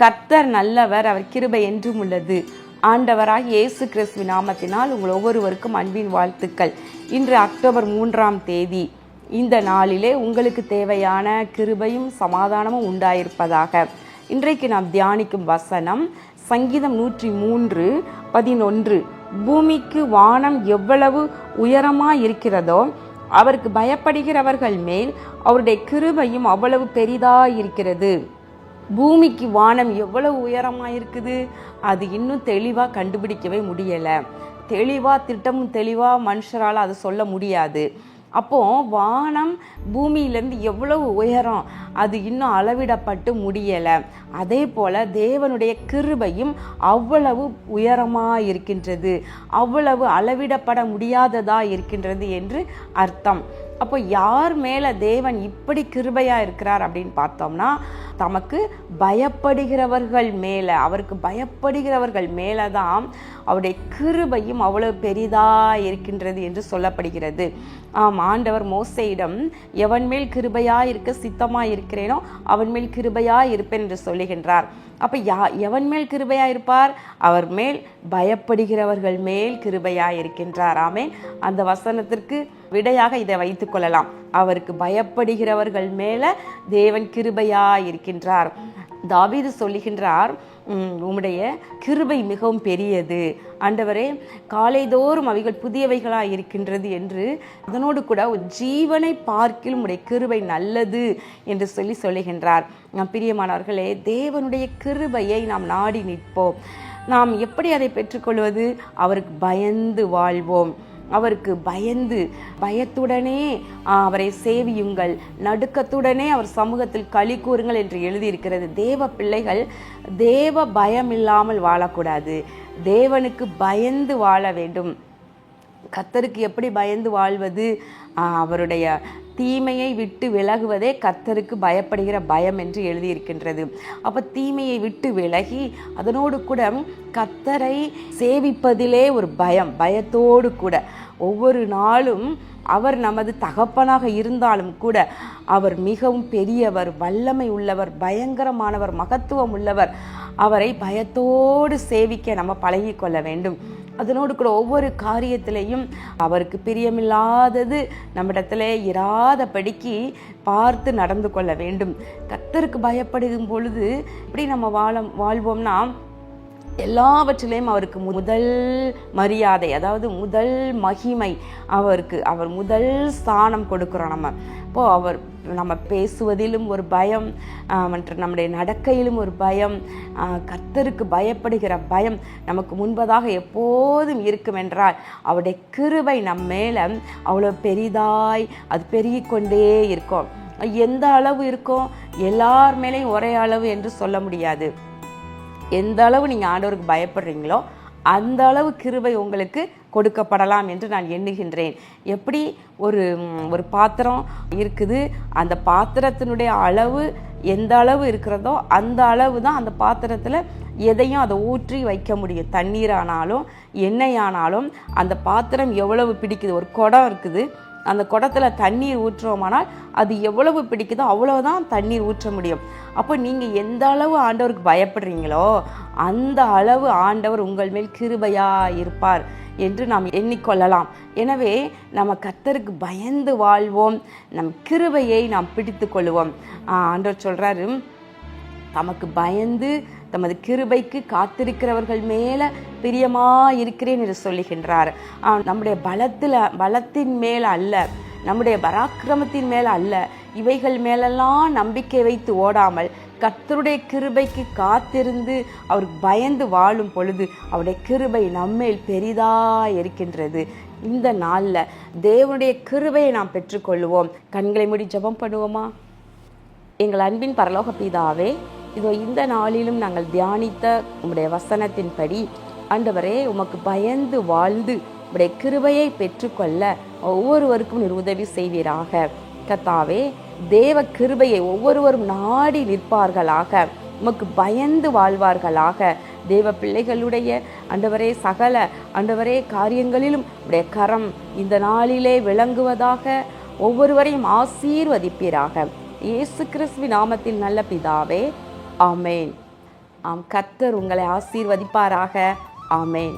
கர்த்தர் நல்லவர், அவர் கிருபை என்றும் உள்ளது. ஆண்டவராக இயேசு கிறிஸ்து நாமத்தினால் உங்கள் ஒவ்வொருவருக்கும் அன்பின் வாழ்த்துக்கள். இன்று அக்டோபர் 3ஆம் தேதி. இந்த நாளிலே உங்களுக்கு தேவையான கிருபையும் சமாதானமும் உண்டாயிருப்பதாக. இன்றைக்கு நாம் தியானிக்கும் வசனம் சங்கீதம் 103:11. பூமிக்கு வானம் எவ்வளவு உயரமாய் இருக்கிறதோ அவருக்கு பயப்படுகிறவர்கள் மேல் அவருடைய கிருபையும் அவ்வளவு பெரிதாயிருக்கிறது. பூமிக்கு வானம் எவ்வளவு உயரமாக இருக்குது, அது இன்னும் தெளிவாக கண்டுபிடிக்கவே முடியலை. தெளிவாக திட்டமும் தெளிவாக மனுஷரால் அதை சொல்ல முடியாது. அப்போது வானம் பூமியிலேருந்து எவ்வளவு உயரம், அது இன்னும் அளவிடப்பட்டு முடியலை. அதே போல் தேவனுடைய கிருபையும் அவ்வளவு உயரமாக இருக்கின்றது, அவ்வளவு அளவிடப்பட முடியாததாக இருக்கின்றது என்று அர்த்தம். அப்போ யார் மேலே தேவன் இப்படி கிருபையாக இருக்கிறார் அப்படின்னு பார்த்தோம்னா, தமக்கு பயப்படுகிறவர்கள் மேலே, அவருக்கு பயப்படுகிறவர்கள் மேலே தான் அவருடைய கிருபையும் அவ்வளவு பெரிதாக இருக்கின்றது என்று சொல்லப்படுகிறது. ஆண்டவர் மோசேயிடம் எவன் மேல் கிருபையாக இருக்க சித்தமாக இருக்கிறேனோ அவன் மேல் கிருபையாக இருப்பேன் என்று சொல்லுகின்றார். அப்போ எவன் மேல் கிருபையாக இருப்பார்? அவர் மேல் பயப்படுகிறவர்கள் மேல் கிருபையாக இருக்கின்றார். ஆமென். அந்த வசனத்திற்கு விடையாக இதை வைத்துக் கொள்ளலாம். அவருக்கு பயப்படுகிறவர்கள் மேல தேவன் கிருபையாக இருக்கின்றார். தாவீது சொல்லுகின்றார், உம்முடைய கிருபை மிகவும் பெரியது ஆண்டவரே, காலைதோறும் அவைகள் புதியவைகளாக இருக்கின்றது என்று, அதனோடு கூட ஜீவனை பார்க்கிலும் உடைய கிருபை நல்லது என்று சொல்லுகின்றார். பிரியமானவர்களே, தேவனுடைய கிருபையை நாம் நாடி நிற்போம். நாம் எப்படி அதை பெற்றுக்கொள்வது? அவருக்கு பயந்து வாழ்வோம். அவருக்கு பயத்துடனே அவரை சேவியுங்கள், நடுக்கத்துடனே அவர் சமூகத்தில் களி கூறுங்கள் என்று எழுதியிருக்கிறது. தேவ பிள்ளைகள் தேவ பயம் இல்லாமல் வாழக்கூடாது, தேவனுக்கு பயந்து வாழ வேண்டும். கர்த்தருக்கு எப்படி பயந்து வாழ்வது? அவருடைய தீமையை விட்டு விலகுவதே கர்த்தருக்கு பயப்படுகிற பயம் என்று எழுதியிருக்கின்றது. அப்போ தீமையை விட்டு விலகி அதனோடு கூட கர்த்தரை சேவிப்பதிலே ஒரு பயத்தோடு கூட ஒவ்வொரு நாளும் அவர் நமது தகப்பனாக இருந்தாலும் கூட அவர் மிகவும் பெரியவர், வல்லமை உள்ளவர், பயங்கரமானவர், மகத்துவம் உள்ளவர். அவரை பயத்தோடு சேவிக்க நம்ம பழகி கொள்ள வேண்டும். அதனோடு கூட ஒவ்வொரு காரியத்திலையும் அவருக்கு பிரியமில்லாதது நம்மிடத்துல இராதபடிக்கு பார்த்து நடந்து கொள்ள வேண்டும். கர்த்தருக்கு பயப்படும் பொழுது எப்படி நம்ம வாழ்வோம்னா, எல்லாவற்றிலையும் அவருக்கு முதல் மரியாதை, அதாவது முதல் மகிமை அவருக்கு, அவர் முதல் ஸ்தானம் கொடுக்குறோம். நம்ம பேசுவதிலும் ஒரு பயம், நம்முடைய நடக்கையிலும் ஒரு பயம். கர்த்தருக்கு பயப்படுகிற பயம் நமக்கு முன்பதாக எப்போதும் இருக்கும் என்றால் அவருடைய கிருபை நம்ம மேலே அவ்வளோ பெரிதாய் அது பெருகி கொண்டே இருக்கும். எந்த அளவு இருக்கும்? எல்லார் மேலேயும் ஒரே அளவு என்று சொல்ல முடியாது. எந்த அளவு நீங்கள் ஆண்டவருக்கு பயப்படுறீங்களோ அந்த அளவு கிருபை உங்களுக்கு கொடுக்கப்படலாம் என்று நான் எண்ணுகின்றேன். எப்படி ஒரு பாத்திரம் இருக்குது, அந்த பாத்திரத்தினுடைய அளவு எந்த அளவு இருக்கிறதோ அந்த அளவு தான் அந்த பாத்திரத்தில் எதையும் அதை ஊற்றி வைக்க முடியும். தண்ணீரானாலும் எண்ணெயானாலும் அந்த பாத்திரம் எவ்வளவு பிடிக்குது. ஒரு குடம் இருக்குது, அந்த குடத்தில் தண்ணீர் ஊற்றுவோமானால் அது எவ்வளவு பிடிக்குதோ அவ்வளவுதான் தண்ணீர் ஊற்ற முடியும். அப்போ நீங்கள் எந்த அளவு ஆண்டவருக்கு பயப்படுறீங்களோ அந்த அளவு ஆண்டவர் உங்கள் மேல் கிருபையாக இருப்பார் என்று நாம் எண்ணிக்கொள்ளலாம். எனவே நம்ம கர்த்தருக்கு பயந்து வாழ்வோம், நம் கிருபையை நாம் பிடித்து கொள்வோம். ஆண்டவர் சொல்கிறாரு, தமக்கு பயந்து தமது கிருபைக்கு காத்திருக்கிறவர்கள் மேலே பிரியமாக இருக்கிறேன் என்று சொல்லுகின்றார். நம்முடைய பலத்தின் மேல் அல்ல, நம்முடைய பராக்கிரமத்தின் மேல் அல்ல, இவைகள் மேலெல்லாம் நம்பிக்கை வைத்து ஓடாமல் கர்த்தருடைய கிருபைக்கு காத்திருந்து அவருக்கு பயந்து வாழும் பொழுது அவருடைய கிருபை நம்மேல் பெரிதாக இருக்கின்றது. இந்த நாளில் தேவனுடைய கிருபையை நாம் பெற்றுக்கொள்வோம். கண்களை மூடி ஜெபம் பண்ணுவோமா? எங்கள் அன்பின் பரலோக பிதாவே, இதோ இந்த நாளிலும் நாங்கள் தியானித்த உம்முடைய வசனத்தின்படி ஆண்டவரே, உமக்கு பயந்து வாழ்ந்து உம்முடைய கிருபையை பெற்றுக்கொள்ள ஒவ்வொருவருக்கும் நீர் உதவி செய்வீராக. கர்த்தாவே, தேவ கிருபையை ஒவ்வொருவரும் நாடி நிற்பார்களாக, உமக்கு பயந்து வாழ்வார்களாக. தேவ பிள்ளைகளுடைய ஆண்டவரே சகல ஆண்டவரே காரியங்களிலும் உடைய கரம் இந்த நாளிலே விளங்குவதாக. ஒவ்வொருவரையும் ஆசீர்வதிப்பீராக. இயேசு கிறிஸ்துவின் நாமத்தில் நல்ல பிதாவே, ஆமென். ஆம், கர்த்தர் உங்களை ஆசீர்வதிப்பாராக. ஆமேன்.